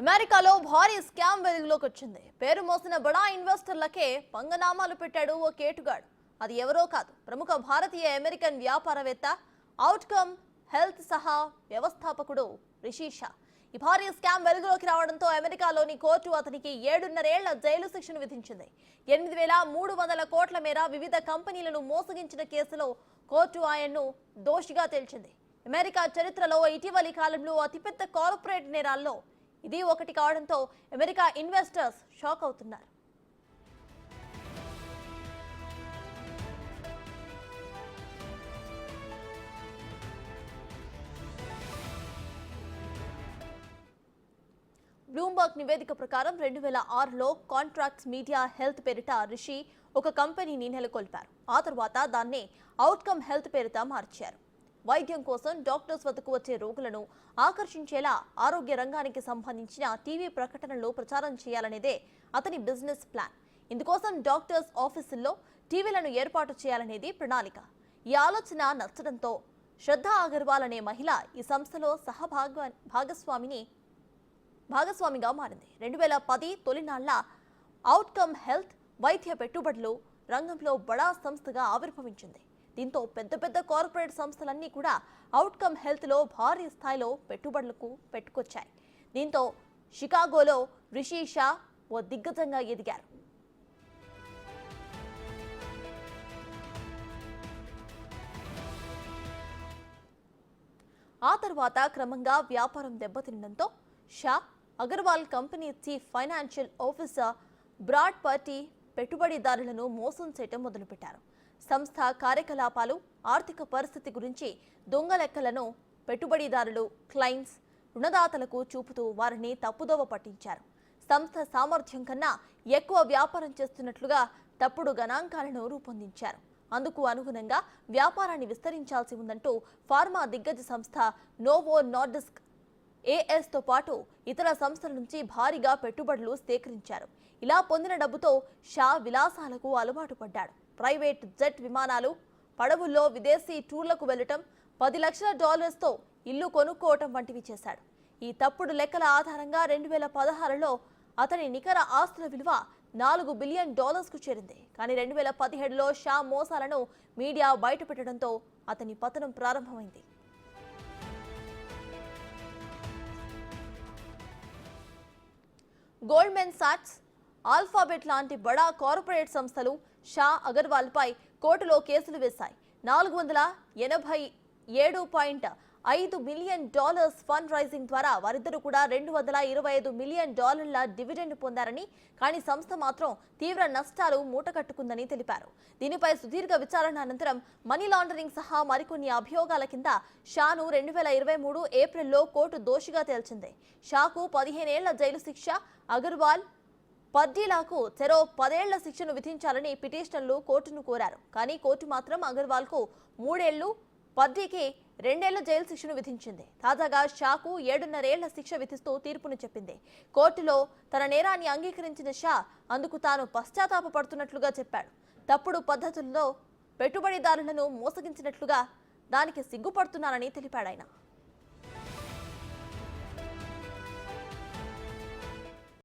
అమెరికాలో భారీ స్కామ్ వెలుగులోకి వచ్చింది. పేరు మోసిన బడా ఇన్వెస్టర్లకే పంగనామాలు పెట్టాడు ఓ కేటుగాడు. అది ఎవరో కాదు, ప్రముఖ భారతీయ అమెరికన్ వ్యాపారవేత్త, అవుట్కమ్ హెల్త్ సహా వ్యవస్థాపకుడు రిషి షా. ఈ భారీ స్కామ్ వెలుగులోకి రావడంతో అమెరికాలోని కోర్టు అతనికి 7.5 ఏళ్ల జైలు శిక్షను విధించింది. 8,300 కోట్ల మేర వివిధ కంపెనీలను మోసగించిన కేసులో కోర్టు ఆయన్ను దోషిగా తేల్చింది. అమెరికా చరిత్రలో ఇటీవలి కాలంలో అతిపెద్ద కార్పొరేట్ నేరాల్లో ఇది ఒకటి కావడంతో అమెరికా ఇన్వెస్టర్స్ షాక్ అవుతున్నారు. బ్లూంబర్గ్ నివేదిక ప్రకారం 2006లో కాంట్రాక్ట్స్ మీడియా హెల్త్ పేరిట రిషి ఒక కంపెనీని నెలకొల్పారు. ఆ తర్వాత దాన్ని అవుట్కమ్ హెల్త్ పేరుతో మార్చారు. వైద్యం కోసం డాక్టర్స్ వద్దకు వచ్చే రోగులను ఆకర్షించేలా ఆరోగ్య రంగానికి సంబంధించిన టీవీ ప్రకటనలు ప్రచారం చేయాలనేదే అతని బిజినెస్ ప్లాన్. ఇందుకోసం డాక్టర్స్ ఆఫీసుల్లో టీవీలను ఏర్పాటు చేయాలనేది ప్రణాళిక. ఈ ఆలోచన నచ్చడంతో శ్రద్ధా అగర్వాల్ అనే మహిళ ఈ సంస్థలో భాగస్వామిగా మారింది. 2010 తొలినాళ్ల అవుట్కమ్ హెల్త్ వైద్య పెట్టుబడులు రంగంలో బడా సంస్థగా ఆవిర్భవించింది. దీంతో పెద్ద పెద్ద కార్పొరేట్ సంస్థలన్నీ కూడా అవుట్కమ్ హెల్త్లో భారీ స్థాయిలో పెట్టుబడులకు పెట్టుకొచ్చాయి. దీంతో షికాగోలో రిషి షా ఓ దిగ్గజంగా ఎదిగారు. ఆ తర్వాత క్రమంగా వ్యాపారం దెబ్బతినడంతో Shah Agarwal company chief financial officer Brad Purdy పెట్టుబడిదారులను మోసం చేయడం మొదలుపెట్టారు. సంస్థ కార్యకలాపాలు, ఆర్థిక పరిస్థితి గురించి దొంగ లెక్కలను పెట్టుబడిదారులు, క్లయింట్స్, రుణదాతలకు చూపుతూ వారిని తప్పుదోవ పట్టించారు. సంస్థ సామర్థ్యం కన్నా ఎక్కువ వ్యాపారం చేస్తున్నట్లుగా తప్పుడు గణాంకాలను రూపొందించారు. అందుకు అనుగుణంగా వ్యాపారాన్ని విస్తరించాల్సి ఉందంటూ ఫార్మా దిగ్గజ సంస్థ నోవో నార్డిస్క్ ఏఎస్తో పాటు ఇతర సంస్థల నుంచి భారీగా పెట్టుబడులు సేకరించారు. ఇలా పొందిన డబ్బుతో షా విలాసాలకు అలవాటు పడ్డాడు. ప్రైవేట్ జెట్ విమానాలు, పడవుల్లో విదేశీ టూర్లకు వెళ్లటం, $10 లక్షలతో ఇల్లు కొనుక్కోవటం వంటివి చేశాడు. ఈ తప్పుడు లెక్కల ఆధారంగా 2016లో అతని నికర ఆస్తుల విలువ $4 బిలియన్ కు చేరింది. కానీ 2017లో షా మోసాలను మీడియా బయటపెట్టడంతో అతని పతనం ప్రారంభమైంది. గోల్డ్మెన్ సాక్స్, ఆల్ఫాబెట్ లాంటి బడా కార్పొరేట్ సంస్థలు షా అగర్వాల్పై కోర్టులో కేసులు వేశాయి. $487.5 మిలియన్ ఫండ్ రైజింగ్ ద్వారా వారిద్దరూ కూడా $225 మిలియన్ డివిడెండ్ పొందారని, కానీ సంస్థ మాత్రం తీవ్ర నష్టాలు మూటకట్టుకుందని తెలిపారు. దీనిపై సుదీర్ఘ విచారణ అనంతరం మనీ లాండరింగ్ సహా మరికొన్ని అభియోగాల కింద షాను 2023 ఏప్రిల్లో కోర్టు దోషిగా తేల్చింది. షాకు 15 ఏళ్ల జైలు శిక్ష, అగర్వాల్ పర్డీలాకు చెరో 10 ఏళ్ల శిక్షను విధించాలని పిటిషనర్లు కోర్టును కోరారు. కానీ కోర్టు మాత్రం అగర్వాల్కు 3 ఏళ్లు, పర్డీకి 2 ఏళ్ల జైలు శిక్షను విధించింది. తాజాగా షాకు 7.5 ఏళ్ల శిక్ష విధిస్తూ తీర్పును చెప్పింది. కోర్టులో తన నేరాన్ని అంగీకరించిన షా అందుకు తాను పశ్చాత్తాపపడుతున్నట్లుగా చెప్పాడు. తప్పుడు పద్ధతుల్లో పెట్టుబడిదారులను మోసగించినట్లుగా దానికి సిగ్గుపడుతున్నానని తెలిపాడాయన.